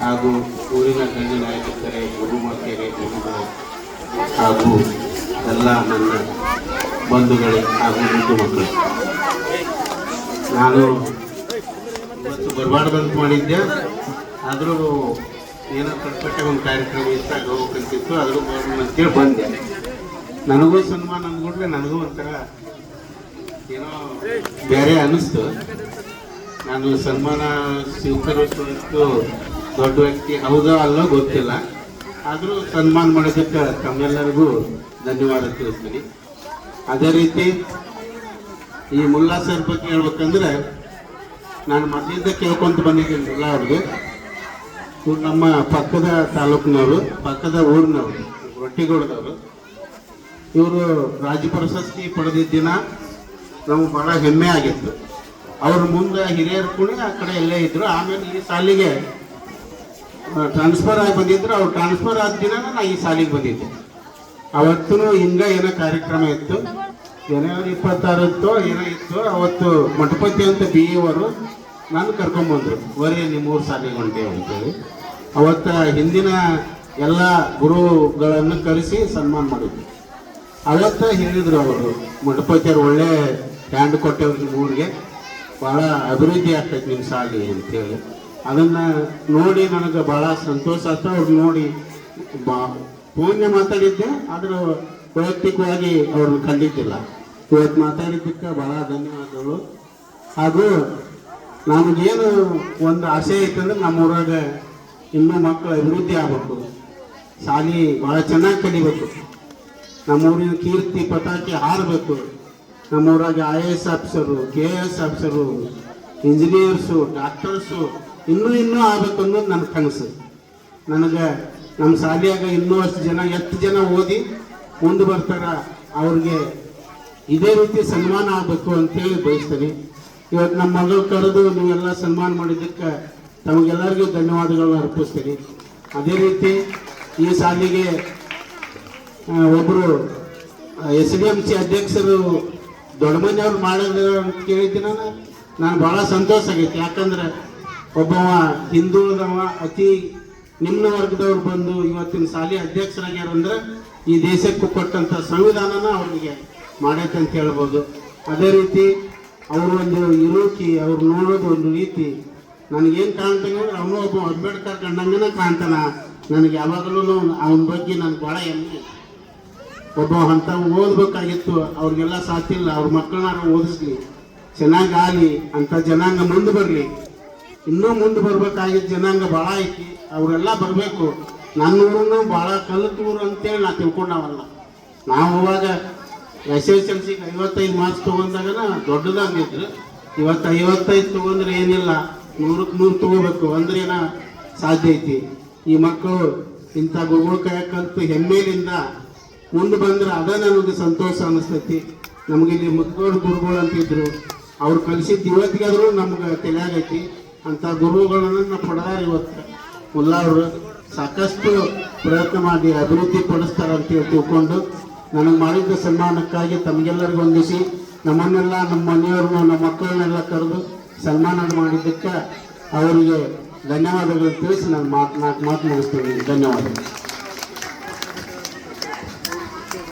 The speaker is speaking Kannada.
ಹಾಗೂ ಊರಿನ ಗಣ್ಯ ನಾಯಕರೇ, ಗುರುಮಾತೆಯರೇ, ಗುರುಗಳು ಹಾಗೂ ಎಲ್ಲ ನನ್ನ ಬಂಧುಗಳೇ ಹಾಗೂ ಮುದ್ದು ಮಕ್ಕಳು, ನಾನು ಇವತ್ತು ಬರಬಾರ್ದಂತ ಮಾಡಿದ್ದೆ. ಆದರೂ ಏನೋ ಕಟ್ಪಟ್ಟೆ ಒಂದು ಕಾರ್ಯಕ್ರಮ ಇಷ್ಟ ಹೋಗ್ಬೇಕಂತಿತ್ತು, ಆದರೂ ಬರೋಣ ಅಂತೇಳಿ ಬಂದೆ. ನನಗೂ ಸನ್ಮಾನ ಅಂದ್ಕೊಂಡ್ರೆ ನನಗೂ ಒಂಥರ ಏನೋ ಬೇರೆ ಅನ್ನಿಸ್ತು. ನಾನು ಸನ್ಮಾನ ಸ್ವೀಕರಿಸುವಷ್ಟು ದೊಡ್ಡ ವ್ಯಕ್ತಿ ಹೌದೋ ಅಲ್ಲೋ ಗೊತ್ತಿಲ್ಲ, ಆದರೂ ಸನ್ಮಾನ ಮಾಡೋದಕ್ಕೆ ತಮ್ಮೆಲ್ಲರಿಗೂ ಧನ್ಯವಾದ ತಿಳಿಸ್ತೀನಿ. ಅದೇ ರೀತಿ ಈ ಮುಲ್ಲಾ ಸರ್ ಬಗ್ಗೆ ಹೇಳ್ಬೇಕಂದ್ರೆ, ನಾನು ಮೊದಲಿಂದ ಕೇಳ್ಕೊಂತ ಬಂದಿದ್ದೀನಿ ಮುಲ್ಲಾ ಅವ್ರಿಗೆ. ಇವ್ರು ನಮ್ಮ ಪಕ್ಕದ ತಾಲೂಕಿನವರು, ಪಕ್ಕದ ಊರಿನವರು, ರೊಟ್ಟಿಗೋಳದವರು. ಇವರು ರಾಜ್ಯ ಪ್ರಶಸ್ತಿ ಪಡೆದಿದ್ದ ದಿನ ನಮಗೆ ಭಾಳ ಹೆಮ್ಮೆ ಆಗಿತ್ತು. ಅವ್ರ ಮುಂದೆ ಹಿರಿಯರು ಕೂಡ ಆ ಕಡೆ ಎಲ್ಲೇ ಇದ್ರು. ಆಮೇಲೆ ಈ ಸಾಲಿಗೆ ಟ್ರಾನ್ಸ್ಫರ್ ಆಗಿ ಬಂದಿದ್ರು. ಅವ್ರು ಟ್ರಾನ್ಸ್ಫರ್ ಆದ ದಿನ ನಾನು ಈ ಸಾಲಿಗೆ ಬಂದಿದ್ದೆ. ಅವತ್ತೂ ಹಿಂಗೆ ಏನೋ ಕಾರ್ಯಕ್ರಮ ಇತ್ತು, ಜನವರಿ 26 ಏನೋ ಇತ್ತು. ಅವತ್ತು ಮಠಪತಿ ಅಂತ BA ಅವರು ನಾನು ಕರ್ಕೊಂಬಂದರು, ಬರೀ ನಿಮ್ಮೂರು ಸಾಲಿಗೆ ಹೊಂಟೇವೆ ಅಂತೇಳಿ. ಅವತ್ತು ಹಿಂದಿನ ಎಲ್ಲ ಗುರುಗಳನ್ನು ಕರೆಸಿ ಸನ್ಮಾನ ಮಾಡಿದ್ರು. ಅವತ್ತು ಹೇಳಿದರು ಅವರು, ಮಠಪತಿಯವರು ಒಳ್ಳೆ ಹ್ಯಾಂಡ್ ಕೊಟ್ಟೆವ್ರು ನಿಮ್ಮ ಊರಿಗೆ, ಭಾಳ ಅಭಿವೃದ್ಧಿ ಆಗ್ತೈತೆ ನಿಮ್ಮ ಶಾಲೆ ಅಂತೇಳಿ. ಅದನ್ನು ನೋಡಿ ನನಗೆ ಭಾಳ ಸಂತೋಷ ಆಯ್ತು. ಅವ್ರು ನೋಡಿ ಫೋನ್ಗೆ ಮಾತಾಡಿದ್ದೆ, ಆದರೂ ವೈಯಕ್ತಿಕವಾಗಿ ಅವ್ರನ್ನ ಕಂಡಿದ್ದಿಲ್ಲ. ಇವತ್ತು ಮಾತಾಡಿದ್ದಕ್ಕೆ ಭಾಳ ಧನ್ಯವಾದಗಳು. ಹಾಗೂ ನಮಗೇನು ಒಂದು ಆಸೆ ಐತಂದ್ರೆ ನಮ್ಮೂರಾಗ ಇನ್ನೂ ಮಕ್ಕಳು ಅಭಿವೃದ್ಧಿ ಆಗಬೇಕು, ಶಾಲೆ ಭಾಳ ಚೆನ್ನಾಗಿ ಕಲಿಬೇಕು, ನಮ್ಮೂರಿನ ಕೀರ್ತಿ ಪತಾಕೆ ಹಾರಬೇಕು, ನಮ್ಮೂರಾಗ IAS officer, KS officer, engineers, doctors ಇನ್ನೂ ಆಗಬೇಕು ಅನ್ನೋದು ನನ್ನ ಕನಸು. ನನಗೆ ನಮ್ಮ ಶಾಲೆಯಾಗ ಇನ್ನೂ ಅಷ್ಟು ಜನ, ಎಷ್ಟು ಜನ ಓದಿ ಮುಂದೆ ಬರ್ತಾರ ಅವ್ರಿಗೆ ಇದೇ ರೀತಿ ಸನ್ಮಾನ ಆಗಬೇಕು ಅಂತೇಳಿ ಬಯಸ್ತೀನಿ. ಇವತ್ತು ನಮ್ಮ ಮಗಳು ಕರೆದು ನೀವೆಲ್ಲ ಸನ್ಮಾನ ಮಾಡಿದ್ದಕ್ಕೆ ತಮಗೆಲ್ಲರಿಗೂ ಧನ್ಯವಾದಗಳನ್ನ ಅರ್ಪಿಸ್ತೀನಿ. ಅದೇ ರೀತಿ ಈ ಶಾಲೆಗೆ ಒಬ್ಬರು SDMC ಅಧ್ಯಕ್ಷರು ದೊಡ್ಡಮನೆಯವ್ರು ಮಾಡಿದ್ರು ಅಂತ ಕೇಳಿದ್ದೀನಿ. ನಾನು ಭಾಳ ಸಂತೋಷ ಆಗೈತಿ. ಯಾಕಂದ್ರೆ ಒಬ್ಬವ ಹಿಂದುಳಿದವ, ಅತಿ ನಿಮ್ನ ವರ್ಗದವ್ರು ಬಂದು ಇವತ್ತಿನ ಶಾಲೆ ಅಧ್ಯಕ್ಷರಾಗ್ಯಾರಂದ್ರೆ ಈ ದೇಶಕ್ಕೂ ಕೊಟ್ಟಂಥ ಸಂವಿಧಾನನ ಅವ್ರಿಗೆ ಮಾಡೈತೆ ಅಂತ ಹೇಳ್ಬೋದು. ಅದೇ ರೀತಿ ಅವರು ಒಂದು ಇರೋಕಿ, ಅವ್ರು ನೋಡೋದು ಒಂದು ರೀತಿ ನನಗೇನು ಕಾಣ್ತಾನೆ ಅಂದ್ರೆ ಅವನು ಒಬ್ಬ ಅಂಬೇಡ್ಕರ್ ಕಂಡಂಗನ ಕಾಣ್ತಾನ. ನನಗೆ ಯಾವಾಗಲೂ ಅವನ ಬಗ್ಗೆ ನನಗೆ ಭಾಳ ಹೆಮ್ಮೆ. ಒಬ್ಬ ಅಂತ ಓದಬೇಕಾಗಿತ್ತು, ಅವ್ರಿಗೆಲ್ಲ ಸಾಥಿಲ್ಲ, ಅವ್ರ ಮಕ್ಕಳನ್ನ ಓದಿಸ್ಲಿ, ಚೆನ್ನಾಗಿ ಆಗಲಿ, ಅಂಥ ಜನಾಂಗ ಮುಂದೆ ಬರಲಿ. ಇನ್ನೂ ಮುಂದೆ ಬರ್ಬೇಕಾಗಿದ್ದ ಜನಾಂಗ ಭಾಳ ಐತಿ, ಅವರೆಲ್ಲ ಬರಬೇಕು. ನನ್ನ ಊರನ್ನು ಭಾಳ ಕಲಿತ ಊರು ಅಂತೇಳಿ ನಾ ತಿಳ್ಕೊಂಡವಲ್ಲ. ನಾವು ಅವಾಗ SSLCಗೆ 55 ಮಾರ್ಕ್ಸ್ ತೊಗೊಂಡಾಗನ ದೊಡ್ಡದಾಗಿದ್ರು. ಇವತ್ತು 55 ತೊಗೊಂಡ್ರೆ ಏನಿಲ್ಲ, 100ಕ್ಕೆ 100 ತೊಗೋಬೇಕು ಅಂದ್ರೇನ ಸಾಧ್ಯ ಐತಿ. ಈ ಮಕ್ಕಳು ಇಂಥ ಗುರುಗಳ ಕೈ ಕಲಿತು ಹೆಮ್ಮೆಯಿಂದ ಮುಂದೆ ಬಂದ್ರೆ ಅದ ನನಗೆ ಸಂತೋಷ ಅನ್ನಿಸ್ತೈತಿ. ನಮಗೆ ಇಲ್ಲಿ ಮುದ್ಗೋಡು ಗುರುಗಳು ಅಂತಿದ್ರು, ಅವ್ರು ಕಲಿಸಿದ್ದು ಇವತ್ತಿಗಾದರೂ ನಮ್ಗೆ ತಿಳಿಯಾಗೈತಿ. ಅಂಥ ಗುರುಗಳನ್ನು ಪಡೆದಾರ. ಇವತ್ತು ಮುಲ್ಲಾ ಅವರು ಸಾಕಷ್ಟು ಪ್ರಯತ್ನ ಮಾಡಿ ಅಭಿವೃದ್ಧಿ ಪಡಿಸ್ತಾರೆ ಅಂತೇಳಿ ತಿಳ್ಕೊಂಡು ನನಗೆ ಮಾಡಿದ್ದ ಸನ್ಮಾನಕ್ಕಾಗಿ ತಮಗೆಲ್ಲರಿಗೂ ವಂದಿಸಿ, ನಮ್ಮನ್ನೆಲ್ಲ ನಮ್ಮ ಮನೆಯವ್ರನ್ನ ನಮ್ಮ ಮಕ್ಕಳನ್ನೆಲ್ಲ ಕರೆದು ಸನ್ಮಾನ ಮಾಡಿದ್ದಕ್ಕೆ ಅವರಿಗೆ ಧನ್ಯವಾದಗಳು ತಿಳಿಸಿ ನಾನು ನಾಲ್ಕು ಮಾತು ಮುಗಿಸ್ತೀನಿ. ಧನ್ಯವಾದಗಳು.